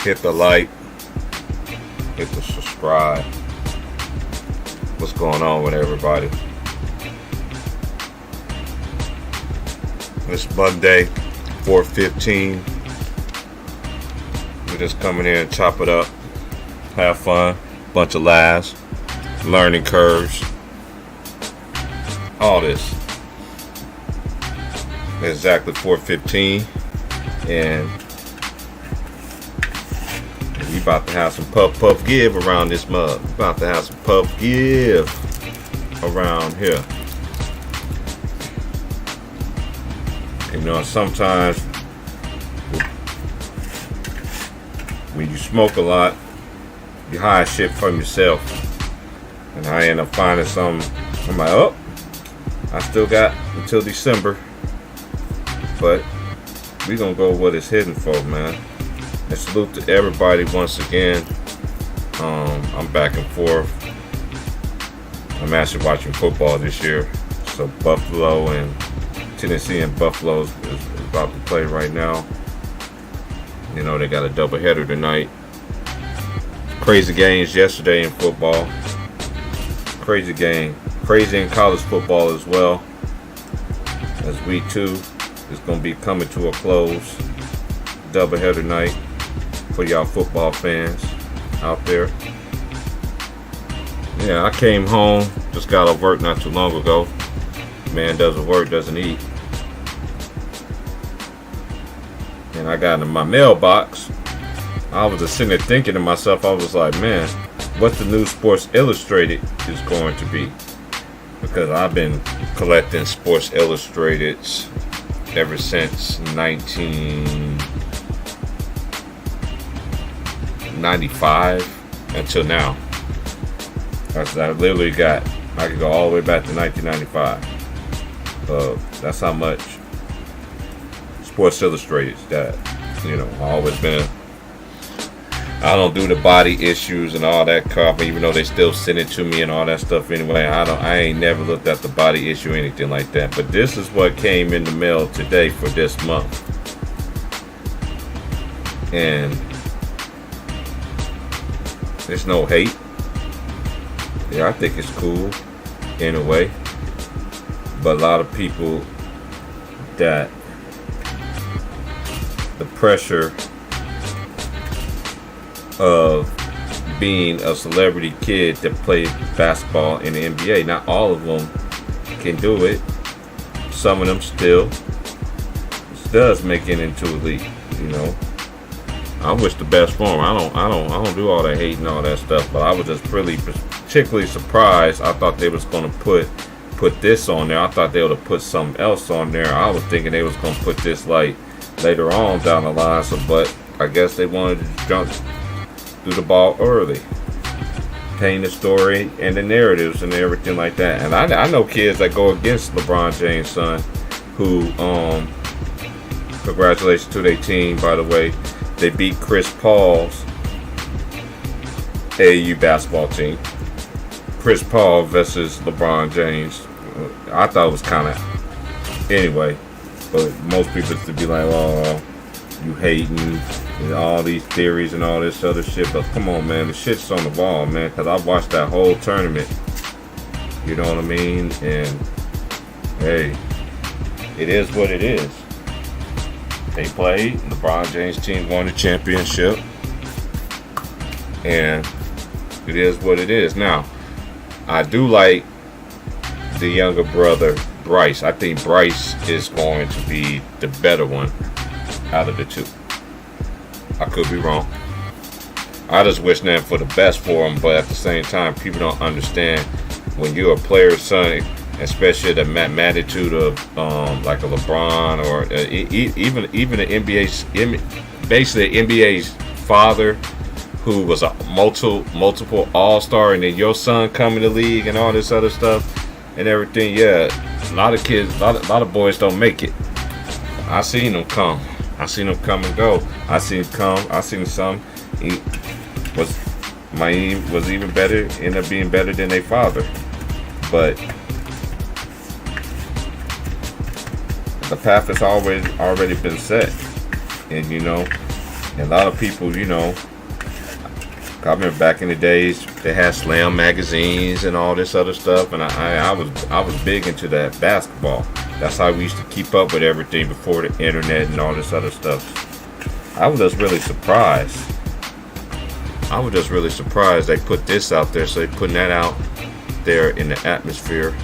Hit the like, hit the subscribe. What's going on with everybody? It's Monday, 4:15. We're just coming in and chop it up, have fun, bunch of laughs, learning curves, all this. Exactly 4:15, and we about to have some puff give around this mug. About to have some puff give around here. You know, sometimes when you smoke a lot, you hide shit from yourself. And I end up finding something. I'm like, oh, I still got until December. But we gonna go what it's hidden for, man. And salute to everybody once again. I'm back and forth. I'm actually watching football this year. So Buffalo and Tennessee and Buffalo is about to play right now. You know, they got a doubleheader tonight. Crazy games yesterday in football. Crazy game. Crazy in college football as well. As week 2 is going to be coming to a close. Doubleheader night for y'all football fans out there. Yeah, I came home. Just got off work not too long ago. Man doesn't work, doesn't eat. And I got in my mailbox. I was just sitting there thinking to myself, I was like, man, what the new Sports Illustrated is going to be. Because I've been collecting Sports Illustrateds ever since 1995 until now. I literally I could go all the way back to 1995. That's how much Sports Illustrated that, you know, I've always been. I don't do the body issues and all that crap, even though they still send it to me and all that stuff anyway. I ain't never looked at the body issue or anything like that. But this is what came in the mail today for this month. And there's no hate. Yeah, I think it's cool in a way. But a lot of people that the pressure of being a celebrity kid that played basketball in the NBA, not all of them can do it. Some of them still does make it into a league, you know. I wish the best for them. I don't do all that hate and all that stuff, but I was just really particularly surprised. I thought they was gonna put this on there. I thought they would have put something else on there. I was thinking they was gonna put this like later on down the line. So, but I guess they wanted to jump through the ball early, paint the story and the narratives and everything like that. And I know kids that go against LeBron James' son, who congratulations to their team, by the way. They beat Chris Paul's AAU basketball team. Chris Paul versus LeBron James. I thought it was kind of anyway, but most people used to be like, oh, you hating and all these theories and all this other shit. But come on, man, the shit's on the ball, man, because I watched that whole tournament. You know what I mean? And hey, it is what it is. They played. LeBron James' team won the championship, and it is what it is. Now, I do like the younger brother, Bryce. I think Bryce is going to be the better one out of the two. I could be wrong. I just wish nothing for the best for him, but at the same time, people don't understand when you're a player's son, especially the magnitude of like a LeBron or even the NBA's, basically the NBA's father, who was a multiple all-star, and then your son come in the league and all this other stuff and everything. Yeah, a lot of kids, a lot of boys don't make it. I seen them come. I seen them come and go. I seen some. He was even better, ended up being better than their father. But the path has already been set. And you know, And a lot of people, I remember back in the days they had Slam magazines and all this other stuff, and I was big into that basketball. That's how we used to keep up with everything before the internet and all this other stuff. I was just really surprised. They put this out there, so they putting that out there in the atmosphere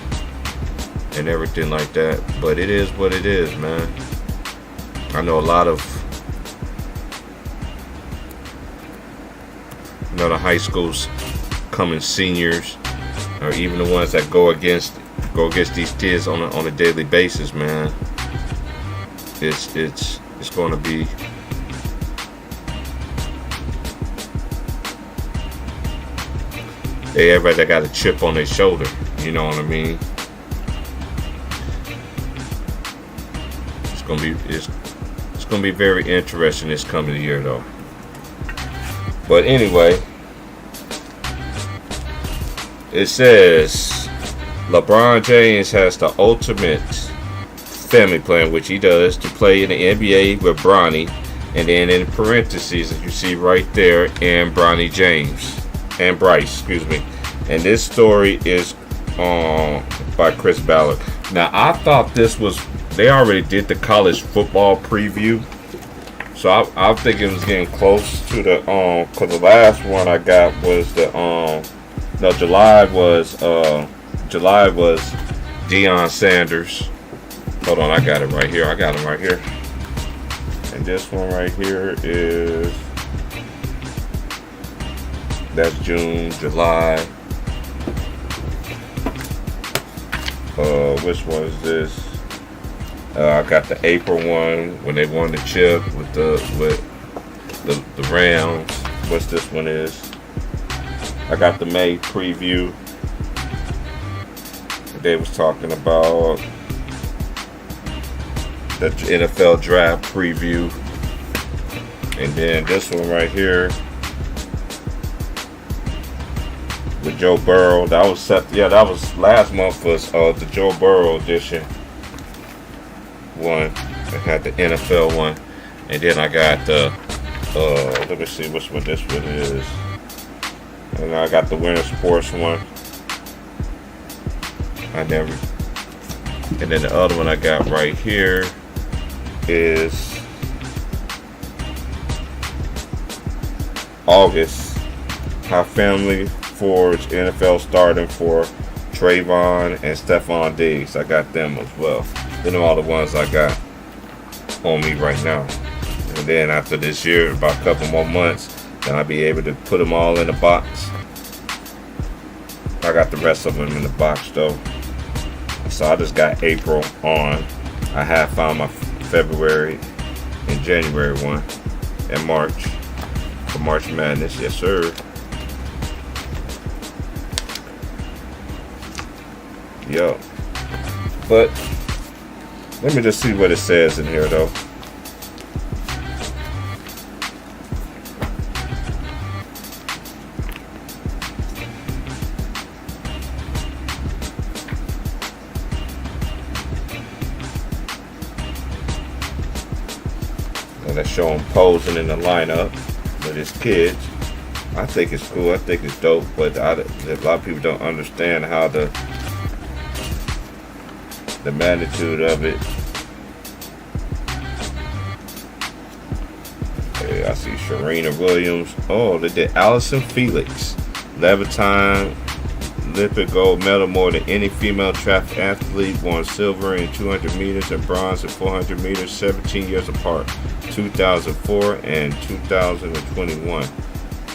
and everything like that. But it is what it is, man. I know a lot of the high schools coming seniors, or even the ones that go against these kids on a daily basis, man. It's going to be everybody that got a chip on their shoulder. You know what I mean? It's gonna be very interesting this coming year, though. But anyway, it says LeBron James has the ultimate family plan, which he does, to play in the NBA with Bronny, and then in parentheses, as you see right there, and Bronny James and Bryce, excuse me. And this story is by Chris Ballard. Now, I thought they already did the college football preview. So I think it was getting close to the cause the last one I got was July was Deion Sanders. Hold on, I got it right here. I got him right here. And this one right here that's June, July. Which one is this? I got the April one when they won the chip with the Rams. What's this one is? I got the May preview. They was talking about the NFL draft preview. And then this one right here with Joe Burrow. That was last month was the Joe Burrow edition one. I had the NFL one, and then I got the let me see which one this one is, and I got the Winter Sports one. And then the other one I got right here is August. How family forged NFL starting for Trayvon and Stephon Diggs. I got them as well. Then all the ones I got on me right now. And then after this year, about a couple more months, then I'll be able to put them all in a box. I got the rest of them in the box though. So I just got April on. I have found my February and January one, and March for March Madness. Yes, sir. Yo. But let me just see what it says in here though. And I show him posing in the lineup with his kids. I think it's cool. I think it's dope. But a lot of people don't understand how the magnitude of it. Okay, I see Sharina Williams. Oh, they did Allison Felix. Levitine, Olympic gold medal more than any female track athlete. Won silver in 200 meters and bronze in 400 meters, 17 years apart. 2004 and 2021.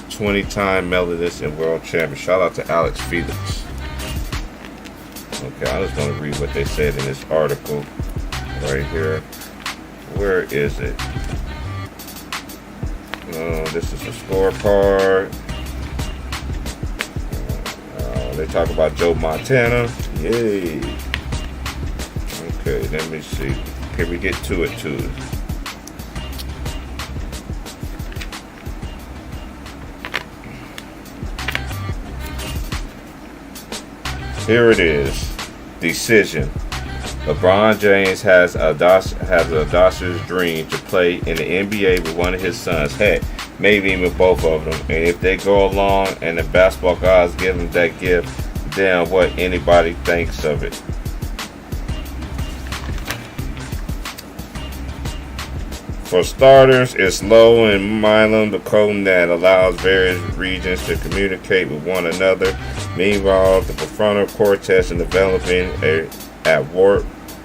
20-time medalist and world champion. Shout out to Alex Felix. Okay, I just want to read what they said in this article right here. Where is it? This is the scorecard. They talk about Joe Montana. Yay. Okay, let me see. Can we get to it too? Here it is. Decision. LeBron James has a audacious dream to play in the NBA with one of his sons. Heck, maybe even both of them. And if they go along and the basketball gods give him that gift, then what anybody thinks of it. For starters, it's low in myelin, the coating that allows various regions to communicate with one another. Meanwhile, the prefrontal cortex is developing at warp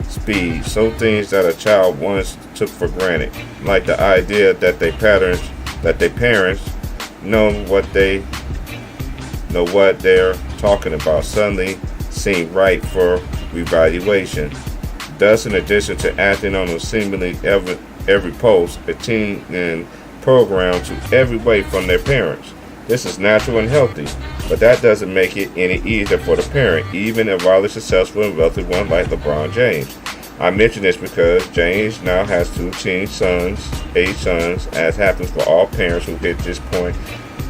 speed. So things that a child once took for granted, like the idea that their parents know what they're talking about, suddenly seem right for reevaluation. Thus, in addition to acting on a seemingly every post, a teen and programmed to every way from their parents. This is natural and healthy, but that doesn't make it any easier for the parent, even a wildly successful and wealthy one like LeBron James. I mention this because James now has 2 teen sons, 8 sons, as happens for all parents who hit this point.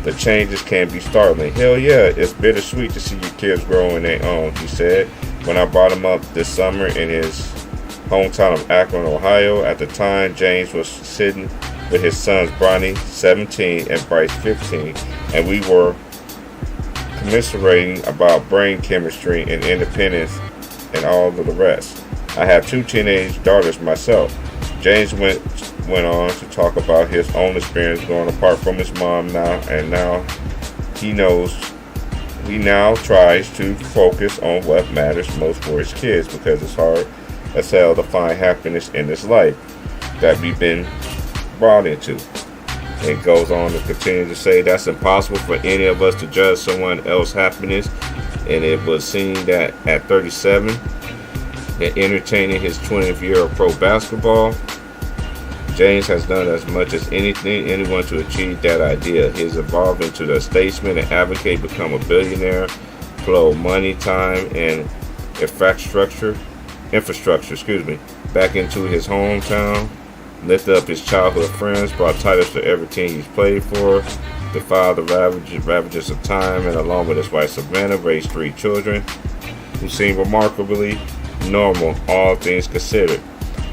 The changes can be startling. Hell yeah, it's bittersweet to see your kids grow on their own, he said, when I brought him up this summer in his hometown of Akron, Ohio. At the time, James was sitting with his sons Bronny, 17, and Bryce, 15, and we were commiserating about brain chemistry and independence and all of the rest. I have 2 teenage daughters myself. James went on to talk about his own experience growing apart from his mom now he now tries to focus on what matters most for his kids, because it's hard as hell to find happiness in this life that we've been brought into. It goes on to continue to say that's impossible for any of us to judge someone else's happiness, and it was seen that at 37, that entertaining his 20th year of pro basketball, James has done as much as anyone to achieve that idea. He has evolved into the statesman and advocate, become a billionaire, flow money, time, and infrastructure, back into his hometown, lifted up his childhood friends, brought titles to every team he's played for, defied the ravages of time, and along with his wife Savannah, raised 3 children who seem remarkably normal, all things considered.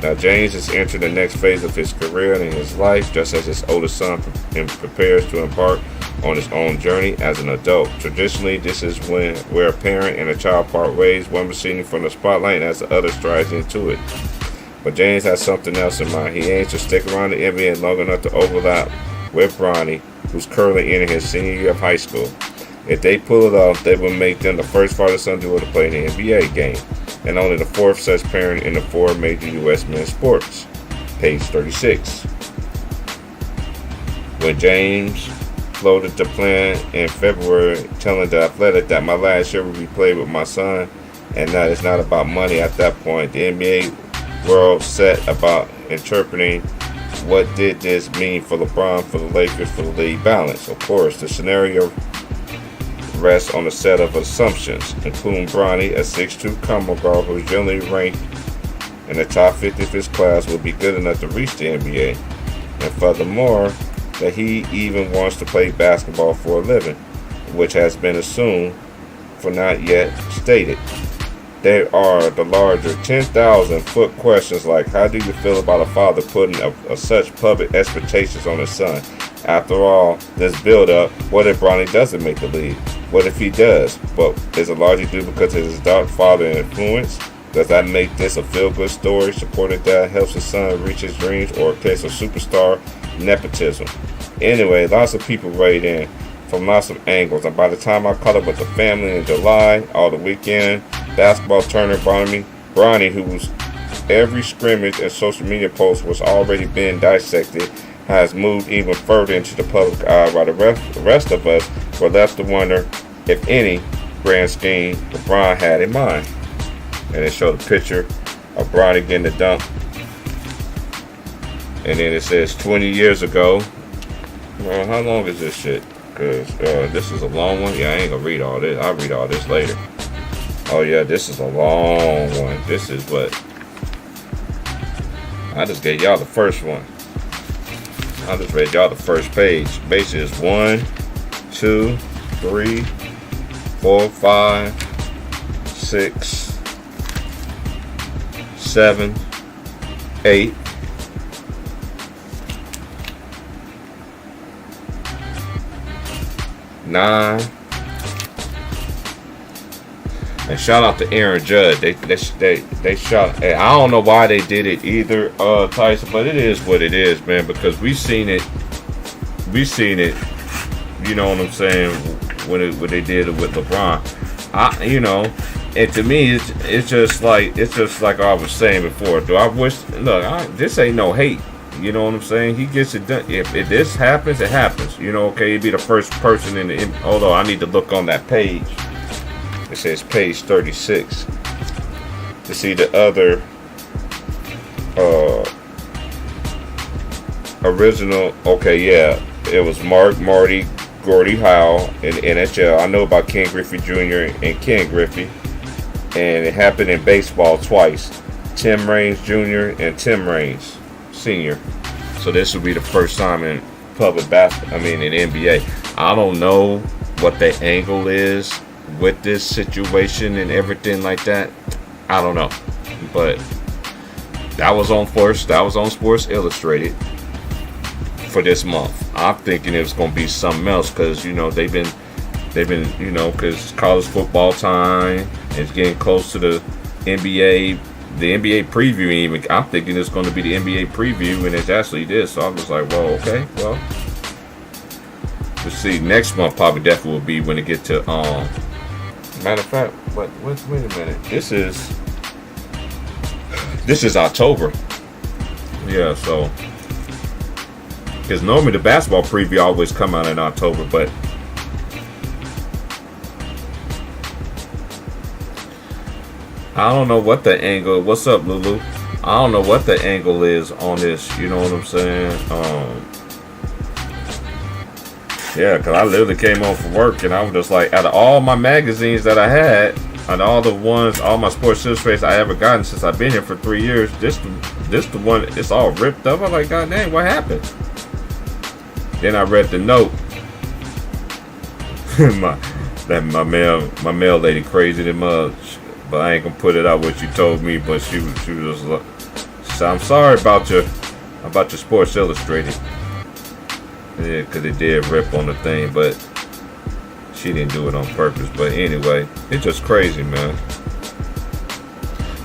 Now James is entering the next phase of his career and in his life, just as his oldest son prepares to embark on his own journey as an adult. Traditionally, this is where a parent and a child part ways, one receding from the spotlight as the other strides into it. But James has something else in mind. He aims to stick around the NBA long enough to overlap with Bronny, who's currently in his senior year of high school. If they pull it off, they will make them the first father-son duo to play in the NBA game, and only the 4th such parent in the 4 major U.S. men's sports. Page 36. When James floated the plan in February, telling The Athletic that my last year will be played with my son, and that it's not about money at that point, the NBA world set about interpreting what did this mean for LeBron, for the Lakers, for the league balance. Of course, the scenario rests on a set of assumptions, including Bronny, a 6'2" combo guard who is generally ranked in the top 50 of his class, will be good enough to reach the NBA, and furthermore, that he even wants to play basketball for a living, which has been assumed for not yet stated. There are the larger 10,000-foot questions like, how do you feel about a father putting such public expectations on his son? After all this build-up, what if Bronny doesn't make the league? What if he does? But is it largely due because of his dark father influence? Does that make this a feel-good story? Supported dad helps his son reach his dreams, or a case of superstar nepotism? Anyway, lots of people weighed in from lots of angles, and by the time I caught up with the family in July, all the weekend, basketball Turner Bronny, whose every scrimmage and social media post was already being dissected, has moved even further into the public eye, while the rest of us were left to wonder if any grand scheme LeBron had in mind. And it showed a picture of Bronny getting the dunk. And then it says 20 years ago. Well, how long is this shit? Because this is a long one. Yeah, I ain't gonna read all this. I'll read all this later. Oh yeah, this is a long one. This is what I just gave y'all the first one. I just read y'all the first page. Basically, it's 1, 2, 3, 4, 5, 6, 7, 8. Nine. And shout out to Aaron Judd. They shot. I don't know why they did it either, Tyson, but it is what it is, man. Because we seen it. You know what I'm saying? When they did it with LeBron, and to me, it's just like I was saying before. Do I wish? Look, this ain't no hate. You know what I'm saying? He gets it done. If this happens, it happens. Okay, he'd be the first person although I need to look on that page. It says page 36 to see the other original. Okay, yeah, it was Marty, Gordie Howe in NHL. I know about Ken Griffey Jr. and Ken Griffey, and it happened in baseball twice. Tim Raines Jr. and Tim Raines Sr. So this would be the first time in public basketball. In NBA. I don't know what the angle is with this situation and everything like that. I don't know, but that was on Sports Illustrated for this month. I'm thinking it was going to be something else because they've been because college football time. It's getting close to the NBA. The NBA preview, even I'm thinking it's going to be the NBA preview, and it's actually this. So I was like, well, okay, well, let's see. Next month probably definitely will be when it gets to matter of fact, wait a minute. This is October. Yeah, so because normally the basketball preview always come out in October, but I don't know what the angle. What's up, Lulu? I don't know what the angle is on this. You know what I'm saying? Yeah, because I literally came home from work and I was just like, out of all my magazines that I had, and all my Sports Illustrated I ever gotten since I've been here for 3 years, this the one. It's all ripped up. I'm like, God dang, what happened? Then I read the note. my mail lady crazy than much. But I ain't gonna put it out what you told me. But she was like, I'm sorry about your Sports Illustrated. Yeah, because it did rip on the thing, but she didn't do it on purpose. But anyway, it's just crazy, man.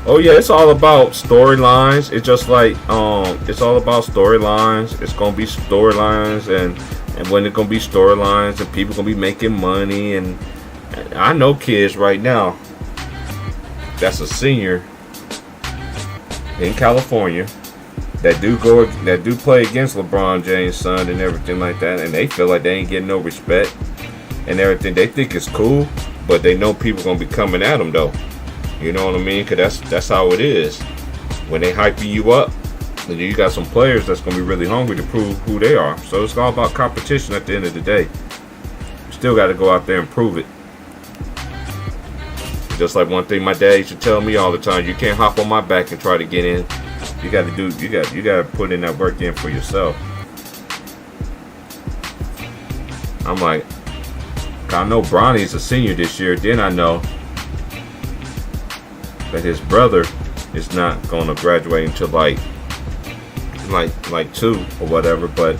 Oh yeah, it's all about storylines. It's just like it's all about storylines. It's gonna be storylines, and when it's gonna be storylines, and people gonna be making money. And I know kids right now that's a senior in California that do play against LeBron James' son and everything like that, and they feel like they ain't getting no respect and everything. They think it's cool, but they know people gonna be coming at them though. You know what I mean? Cause that's how it is. When they hyping you up, then you got some players that's gonna be really hungry to prove who they are. So it's all about competition at the end of the day. You still got to go out there and prove it. Just like one thing my dad used to tell me all the time: you can't hop on my back and try to get in. You got to put in that work in for yourself. I'm like, I know Bronny's a senior this year. Then I know that his brother is not going to graduate until like 2 or whatever. But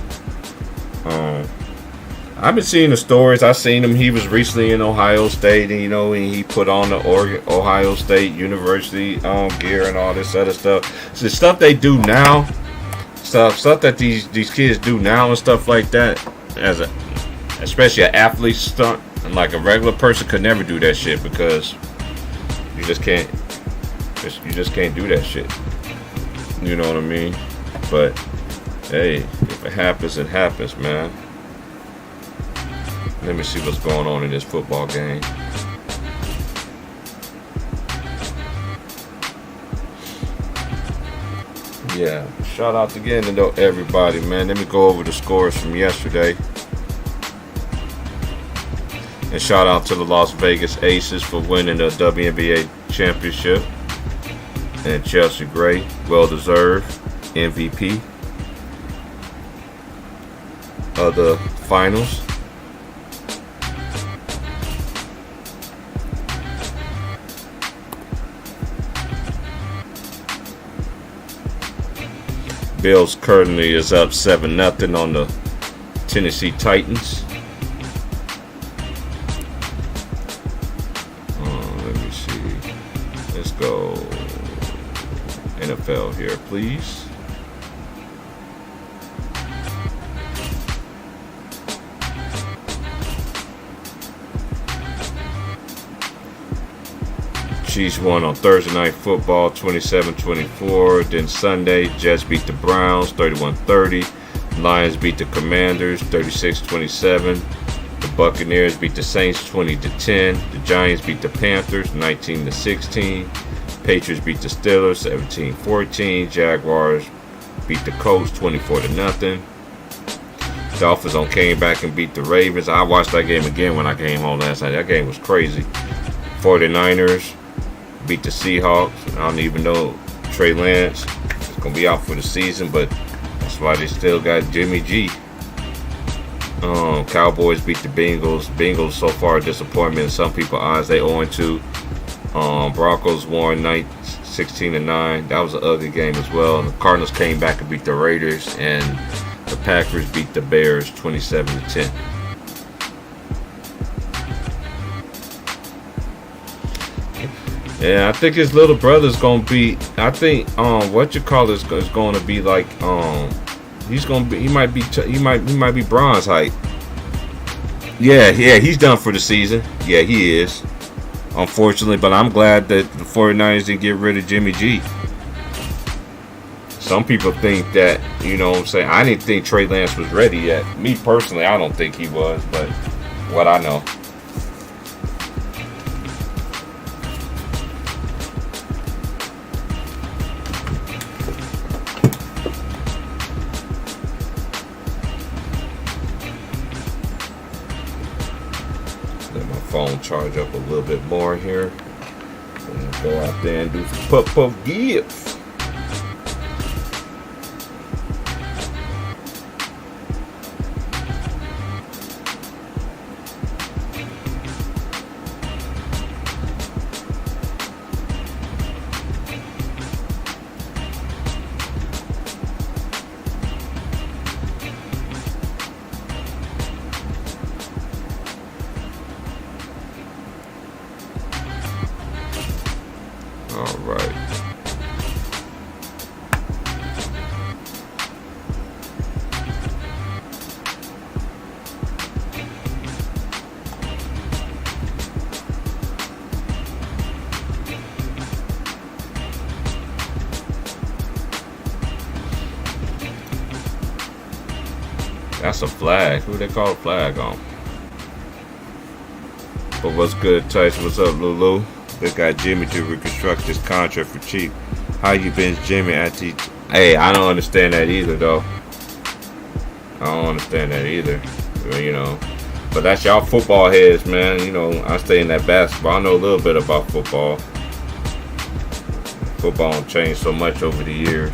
I've been seeing the stories. I seen him. He was recently in Ohio State, and and he put on the Ohio State University gear and all this other stuff. So the stuff they do now, stuff that these kids do now and stuff like that, especially an athlete stunt, and like a regular person could never do that shit because you just can't do that shit. You know what I mean? But hey, if it happens, it happens, man. Let me see what's going on in this football game. Yeah, shout out again to everybody, man. Let me go over the scores from yesterday. And shout out to the Las Vegas Aces for winning the WNBA championship. And Chelsea Gray, well-deserved MVP of the finals. Bills currently is up 7-0 on the Tennessee Titans. Let me see. Let's go NFL here, please. Chiefs won on Thursday Night Football 27-24. Then Sunday, Jets beat the Browns 31-30. Lions beat the Commanders 36-27. The Buccaneers beat the Saints 20-10. The Giants beat the Panthers 19-16. Patriots beat the Steelers 17-14. Jaguars beat the Colts 24-0. Dolphins came back and beat the Ravens. I watched that game again when I came home last night. That game was crazy. 49ers beat the Seahawks. I don't even know Trey Lance is going to be out for the season, but that's why they still got Jimmy G. Cowboys beat the Bengals. Bengals so far a disappointment in some people's eyes. They 0-2. Broncos won 16-9. That was an ugly game as well. And the Cardinals came back and beat the Raiders, and the Packers beat the Bears 27-10. Yeah, I think his little brother's gonna be. I think what you call this is going to be like he's gonna be. He might be bronze height. Yeah, he's done for the season. Yeah, he is. Unfortunately, but I'm glad that the 49ers didn't get rid of Jimmy G. Some people think that, you know what I'm saying. I didn't think Trey Lance was ready yet. Me personally, I don't think he was, but what I know. Phone charge up a little bit more here. And go out there and do some puff gives. All right. That's a flag. Who they call a flag on? But what's good, Tyson? What's up, Lulu? They got Jimmy to reconstruct this contract for cheap. How you been, Jimmy? Hey, I don't understand that either, though. I don't understand that either. You know, but that's y'all football heads, man. You know, I stay in that basketball. I know a little bit about football. Football changed so much over the years.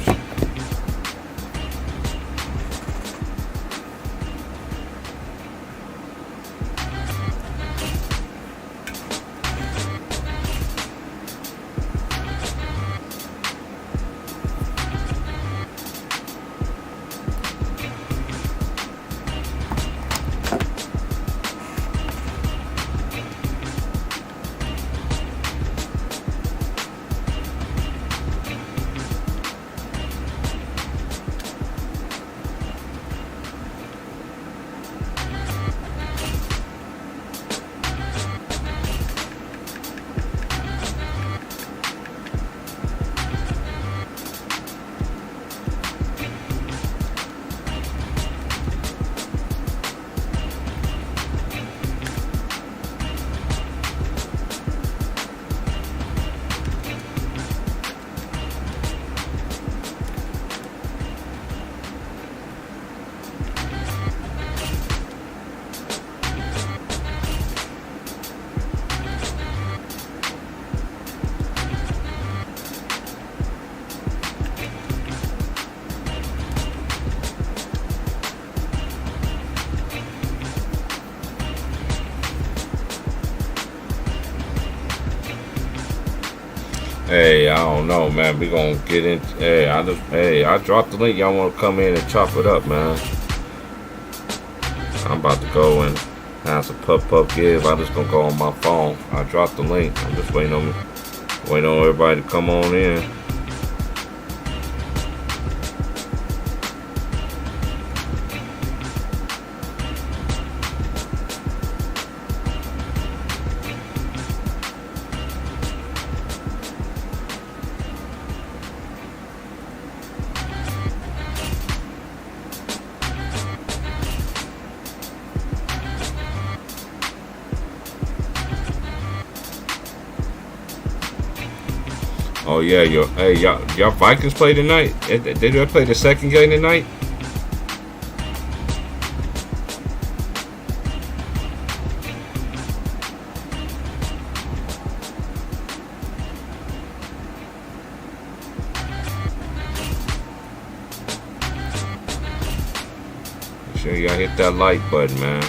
Hey, I don't know, man. We gonna get in. Hey, I dropped the link. Y'all wanna come in and chop it up, man? I'm about to go and have some pup give. I'm just gonna go on my phone. I dropped the link. I'm just waiting on everybody to come on in. Oh yeah, y'all Vikings play tonight? Did they play the second game tonight? Make sure y'all hit that like button, man.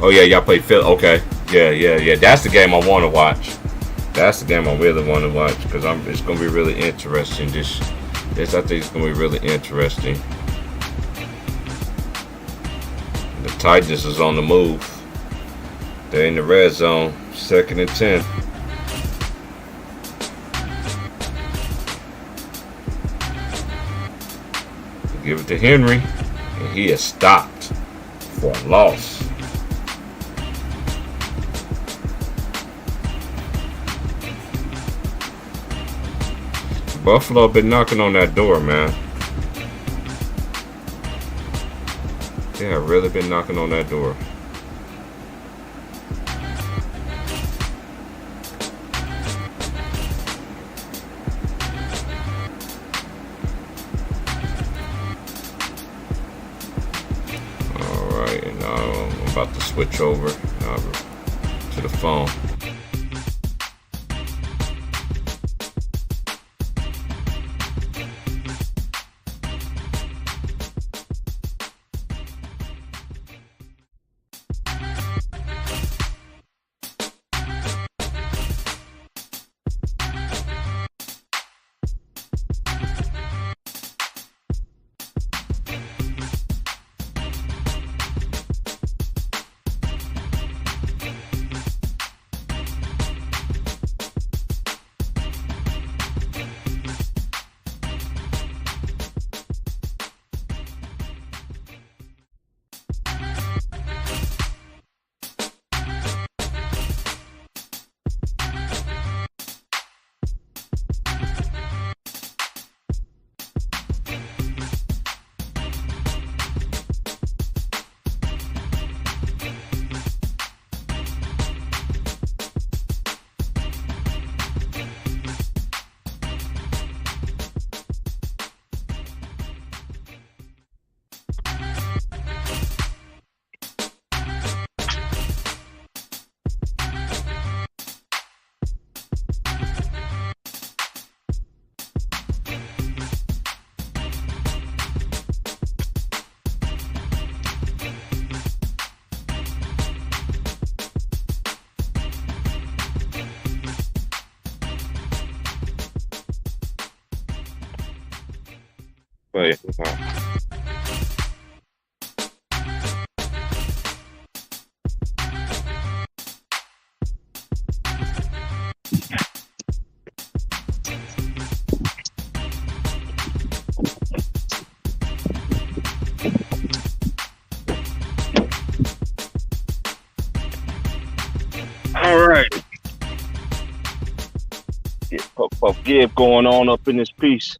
Oh yeah, y'all play Phil. Okay, yeah. That's the game I want to watch. That's the game I really want to watch because it's gonna be really interesting. This I think it's gonna be really interesting. The Titans is on the move. They're in the red zone, 2nd and 10. Give it to Henry, and he is stopped for a loss. Buffalo been knocking on that door, man. They have really been knocking on that door. Alright, and I'm about to switch over to the phone. Wait, All right. Get Puff Give going on up in this piece.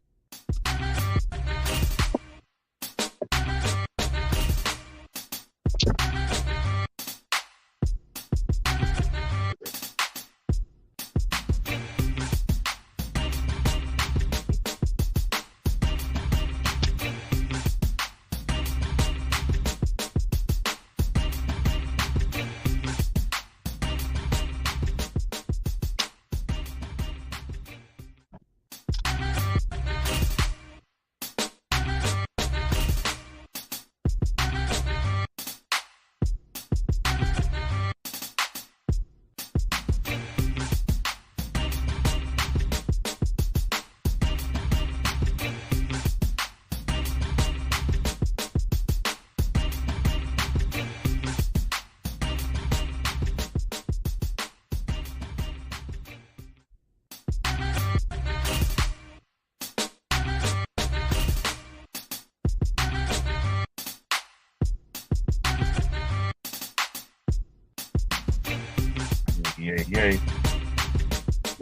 Yeah, yeah.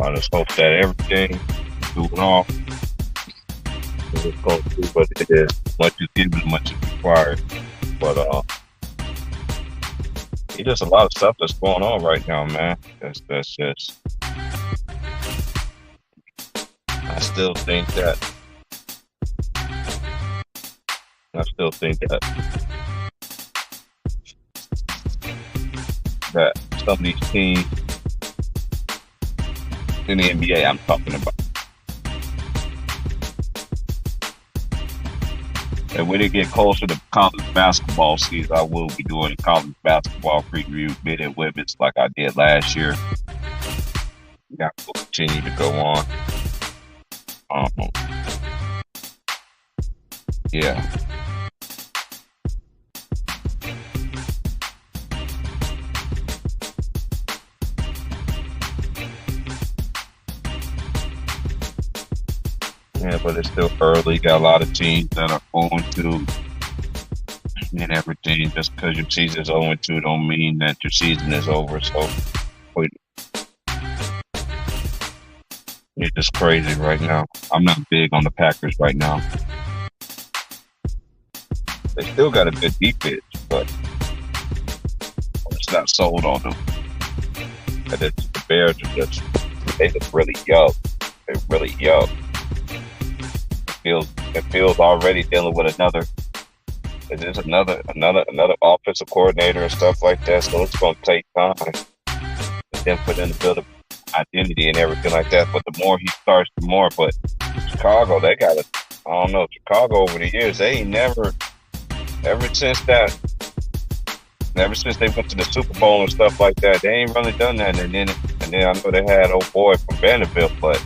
I just hope that everything is doing off. It's going to be what it is. Much is given, much is required. But it's just a lot of stuff that's going on right now, man. That's just. I still think that. I still think that some of these teams in the NBA, I'm talking about, and when it get closer to college basketball season, I will be doing a college basketball preview, men and women's, like I did last year. That will continue to go on. Um, yeah. Yeah, but it's still early. Got a lot of teams that are 0-2 and everything. Just because your season is 0-2 don't mean that your season is over. So wait, it's just crazy right now. I'm not big on the Packers right now. They still got a good defense, but it's not sold on them. And the Bears are just, they just really young. They're really young. It feels already dealing with another offensive coordinator and stuff like that. So it's going to take time for them for them to build an identity and everything like that. But the more he starts, the more. But Chicago, they got it. I don't know. Chicago over the years, they ain't never. Ever since they went to the Super Bowl and stuff like that, they ain't really done that. And then I know they had old boy from Vanderbilt, but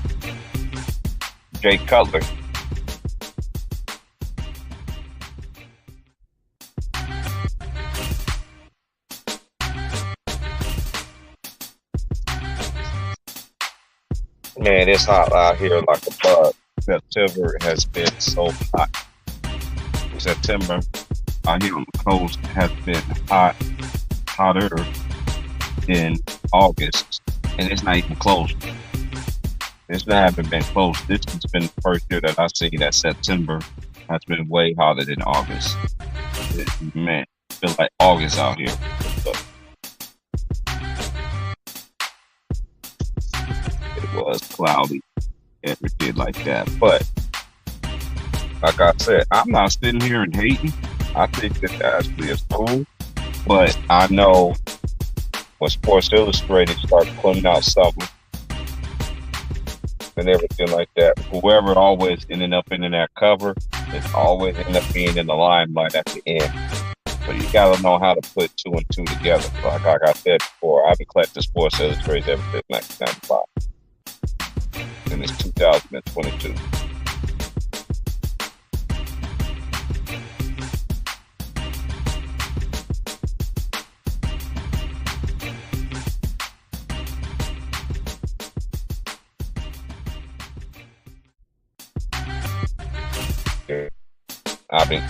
Jay Cutler. Man, it's hot out here like a bug. September has been so hot. September out here on the coast has been hotter than August, and it's not even close. It's not even been close. This has been the first year that I see that September has been way hotter than August. Man, it feels like August out here. So, it was cloudy, everything like that. But like I said, I'm not sitting here and hating. I think that actually is cool. But I know when Sports Illustrated starts putting out something and everything like that, whoever always ended up in that cover is always end up being in the limelight at the end. So you got to know how to put two and two together. Like I said before, I've been collecting Sports Illustrated ever since 1995. And it's 2022.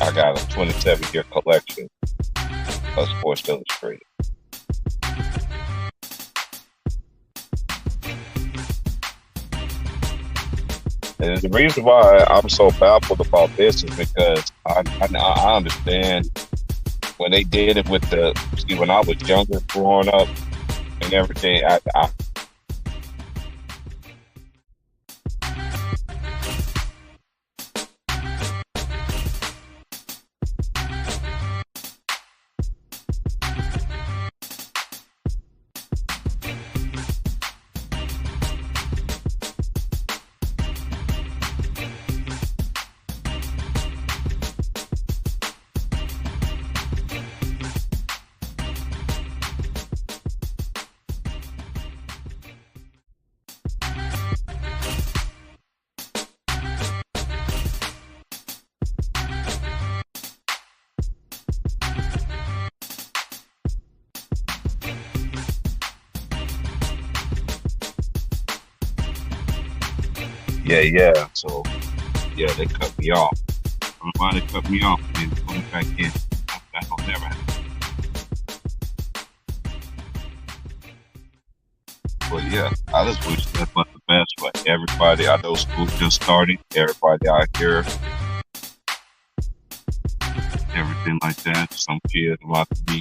I got a 27-year collection of Sports Illustrated. And the reason why I'm so baffled about this is because I understand when they did it with when I was younger growing up and everything, I yeah. So, yeah, they cut me off. I don't know why they cut me off and then put me back in. That will never happen. But yeah, I just wish that was the best for everybody. I know school just started. Everybody out here, everything like that. Some kids about to be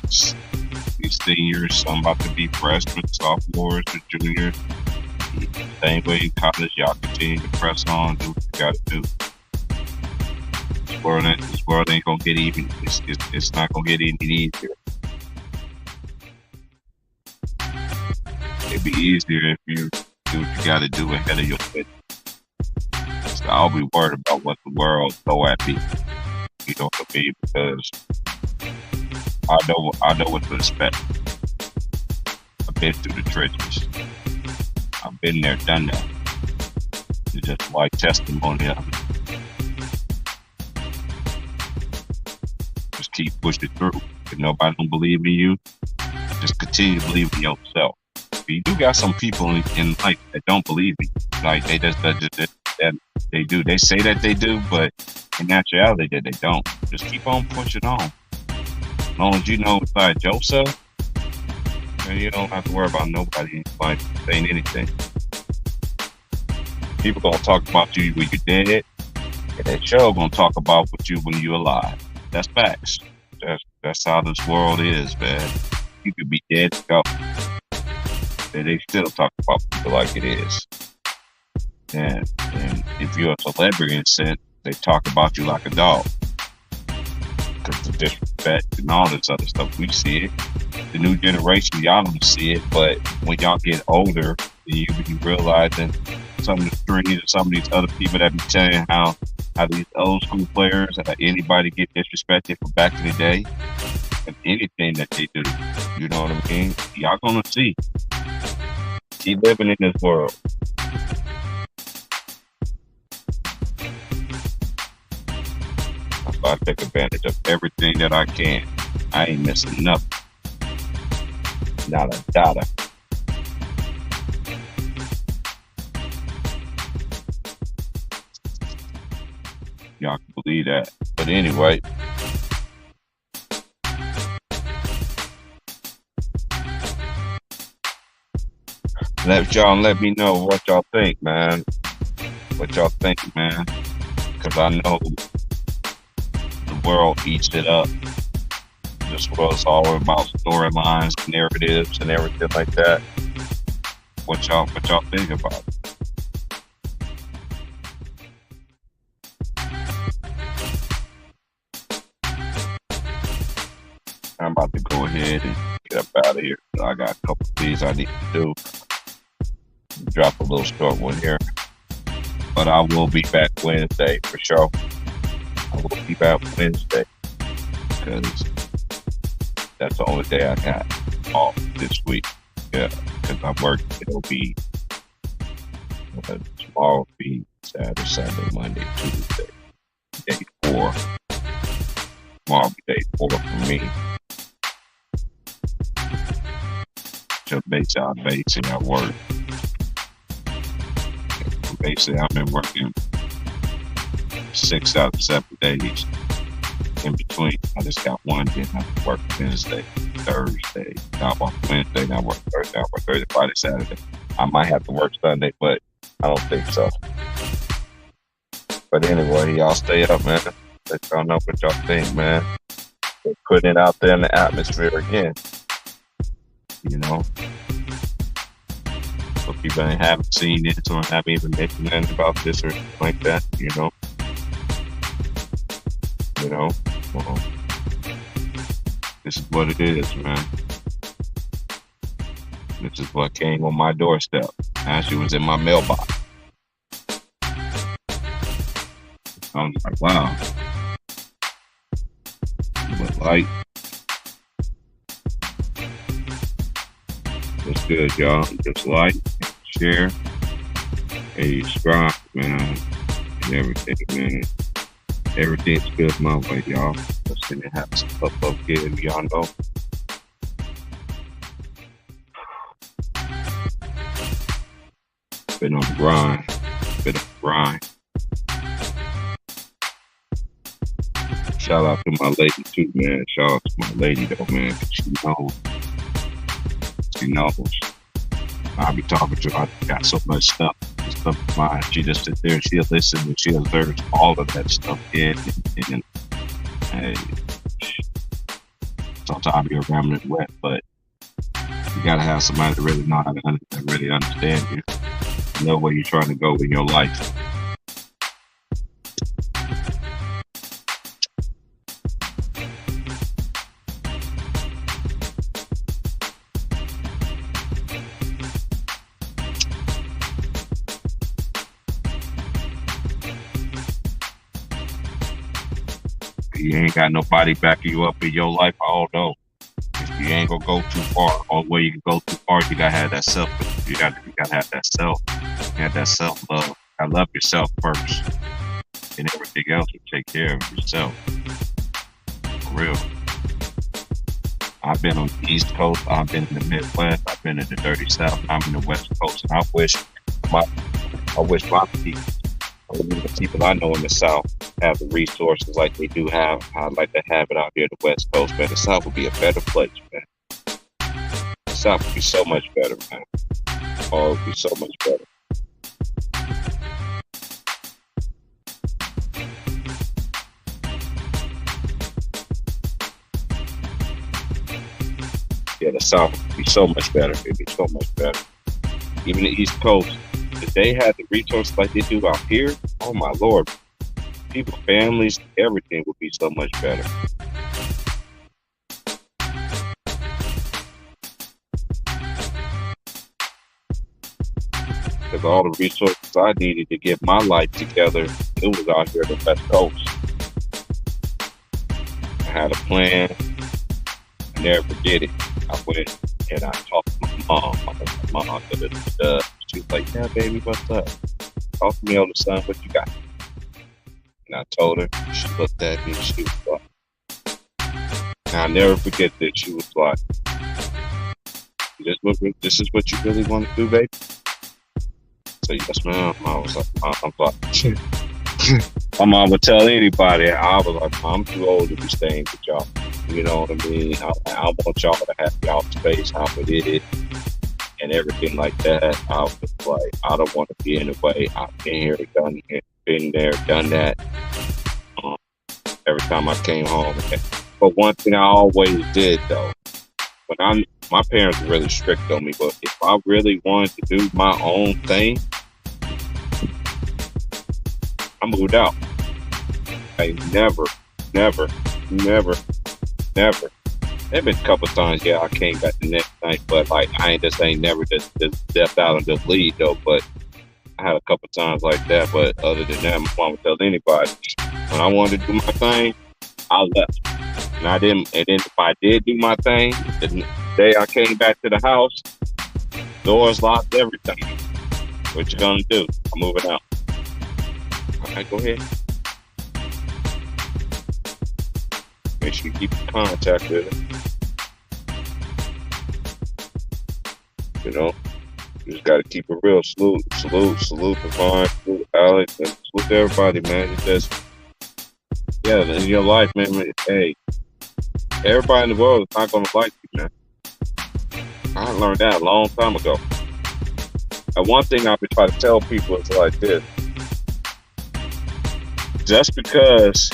seniors, some about to be freshmen, sophomores, or juniors. Same way in college, y'all continue to press on, do what you gotta do. This world ain't gonna get even. It's not gonna get any easier. It'd be easier if you do what you gotta do ahead of your fit. So I'll be worried about what the world throw at me. You know what I mean? Because I know what to expect. I've been through the trenches. I've been there, done that. It's just like testimony of it. Just keep pushing through. If nobody don't believe in you, just continue to believe in yourself. But you do got some people in life that don't believe in you. Like they just that they do. They say that they do, but in actuality that they don't. Just keep on pushing on. As long as you know inside yourself, and you don't have to worry about nobody in life saying anything. People gonna talk about you when you're dead, and that show gonna talk about with you when you're alive. That's facts. That's how this world is, man. You could be dead and go, and they still talk about people like it is. And if you're a celebrity in a sense, they talk about you like a dog. Because the disrespect and all this other stuff, we see it. The new generation, y'all don't see it, but when y'all get older, you realize that some of the streams and some of these other people that be telling how these old school players, anybody get disrespected from back in the day, and anything that they do, you know what I mean? Y'all gonna see. Keep living in this world. I take advantage of everything that I can. I ain't missing nothing. Not a dollar. Y'all can believe that. But anyway, let me know what y'all think, man. What y'all think, man? Because I know the world eats it up. This world's all about storylines, narratives, and everything like that. What y'all think about it? I'm about to go ahead and get up out of here. I got a couple of things I need to do. Drop a little short one here. But I will be back Wednesday for sure. I will be back Wednesday because that's the only day I got off this week. Yeah, because I work. It'll be tomorrow will be Saturday, Sunday, Monday, Tuesday, day 4. Tomorrow will be day 4 for me. Just basically I work. Basically, I've been working 6 out of 7 days. In between, I just got one. Then I work Wednesday, Thursday. Now I work Wednesday. Now I work Thursday. I work Thursday, Friday, Saturday. I might have to work Sunday, but I don't think so. But anyway, y'all stay up, man. Let y'all know what y'all think, man. They're putting it out there in the atmosphere again. You know. So people haven't seen it or haven't even mentioned anything about this or anything like that, you know. Well, this is what it is, man. This is what came on my doorstep. Actually, was in my mailbox. I was like, wow. But like, it's good, y'all. Just like, share, subscribe, man, and everything, man. Everything's good my way, y'all. Just gonna have some up good, y'all know. Been on the grind. Been on the grind. Shout out to my lady too, man. Shout out to my lady though, man. She knows. I'll be talking to her. I got so much stuff in mind. She just sit there and she'll listen and she'll observe all of that stuff in and sometimes you're remnant wet, but you gotta have somebody that really know how to really understand you, know where you're trying to go in your life. You ain't got nobody backing you up in your life. I don't know. If you ain't gonna go too far, or where you can go too far, you gotta have that self. You gotta have that self. Have that self love. I love yourself first, and everything else will take care of yourself. For real. I've been on the East Coast. I've been in the Midwest. I've been in the dirty South. I'm in the West Coast, and my my people, the people I know in the South have the resources like they do have. I'd like to have it out here in the West Coast, man. The South would be a better place, man. The South would be so much better, man. Oh, it would be so much better. Yeah, the South would be so much better. It'd be so much better. Even the East Coast, if they had the resources like they do out here, oh my Lord, people, families, everything would be so much better. Because all the resources I needed to get my life together, it was out here in the West Coast. I had a plan. I never did it. I went and I talked to my mom. My mom she was like, "Yeah, baby, what's up? Talk to me on the son. What you got?" And I told her. She looked at me. She was like, and I'll never forget that. She was like, "This is what you really want to do, baby?" So yes, ma'am. I was like, I'm like, my mom would tell anybody. I was like, I'm too old to be staying with y'all. You know what I mean? I want y'all to have y'all space, how it is, and everything like that. I was like, I don't want to be in the way. I've been here, been there, done that. Every time I came home. But one thing I always did though, my parents were really strict on me, but if I really wanted to do my own thing, I moved out. I never. There've been a couple times, yeah, I came back the next night, but like I ain't never just stepped out and just leave though. But I had a couple times like that. But other than that, my mom would tell anybody when I wanted to do my thing, I left. And I didn't. And then if I did do my thing, the day I came back to the house, doors locked, everything. What you gonna do? I'm moving out. All right, go ahead. Make sure you keep in contact with it. You know, you just gotta keep it real. Salute, Devon, salute Alex, and salute everybody, man. It's just, yeah, in your life, man. Hey, everybody in the world is not gonna like you, man. I learned that a long time ago. And one thing I've been trying to tell people is like this: just because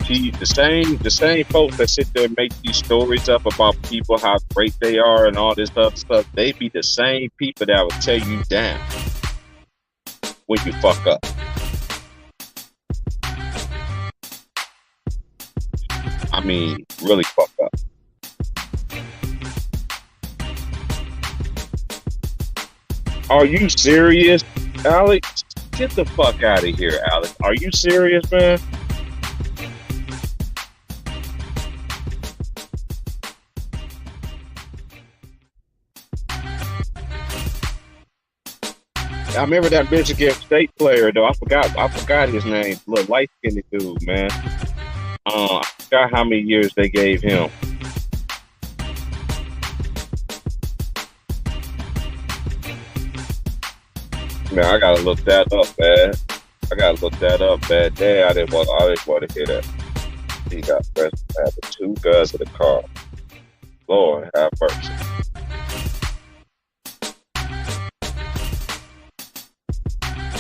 the same folks that sit there and make these stories up about people, how great they are and all this other stuff, they be the same people that will tear you down when you fuck up. I mean, really fuck up. Are you serious, Alex? Get the fuck out of here, Alex. Are you serious, man? I remember that Michigan State player though. I forgot his name. Little light skinned dude, man. I forgot how many years they gave him. Man, I gotta look that up, man. Damn, I didn't want to hear that. He got pressed having 2 guns in the car. Lord have mercy.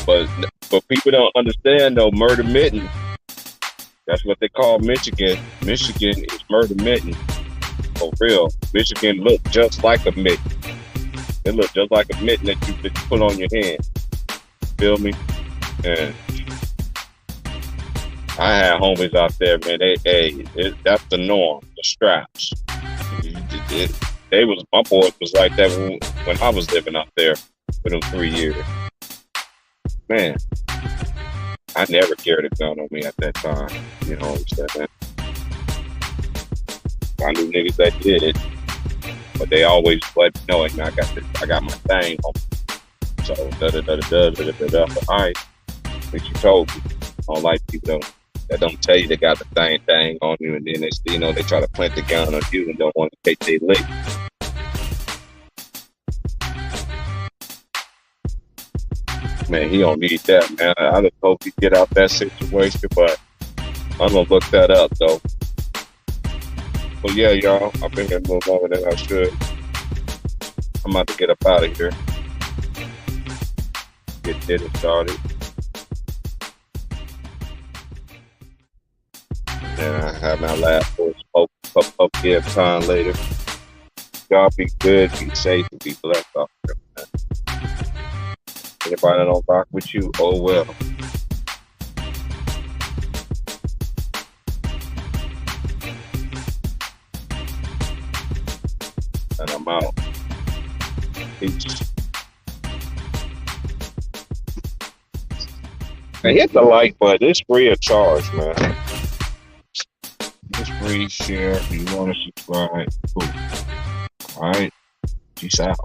But people don't understand though. Murder Mitten. That's what they call Michigan. Michigan is Murder Mitten. For real. Michigan look just like a mitten. It look just like a mitten that you put on your hand. Feel me? And I had homies out there, man. That's the norm. The straps. My boys was like that when I was living out there for them 3 years. Man, I never carried a gun on me at that time. You know what I'm saying? I knew niggas that did it, but they always let me know, like, man, I got my thing on me. So all right, what you told me. I don't like people that don't tell you they got the thing on you, and then they try to plant the gun on you and don't want to take their lick. Man, he don't need that, man. I just hope he get out that situation, but I'm gonna look that up though. But yeah, y'all, I've been here a little longer than I should. I'm about to get up out of here. Get dinner started. And I have my last voice up here time later. Y'all be good, be safe, and be blessed out there, man. Anybody that don't rock with you, oh well. And I'm out. Peace. And hit the like button. It's free of charge, man. It's free. Share. If you want to subscribe, cool. All right. Peace out.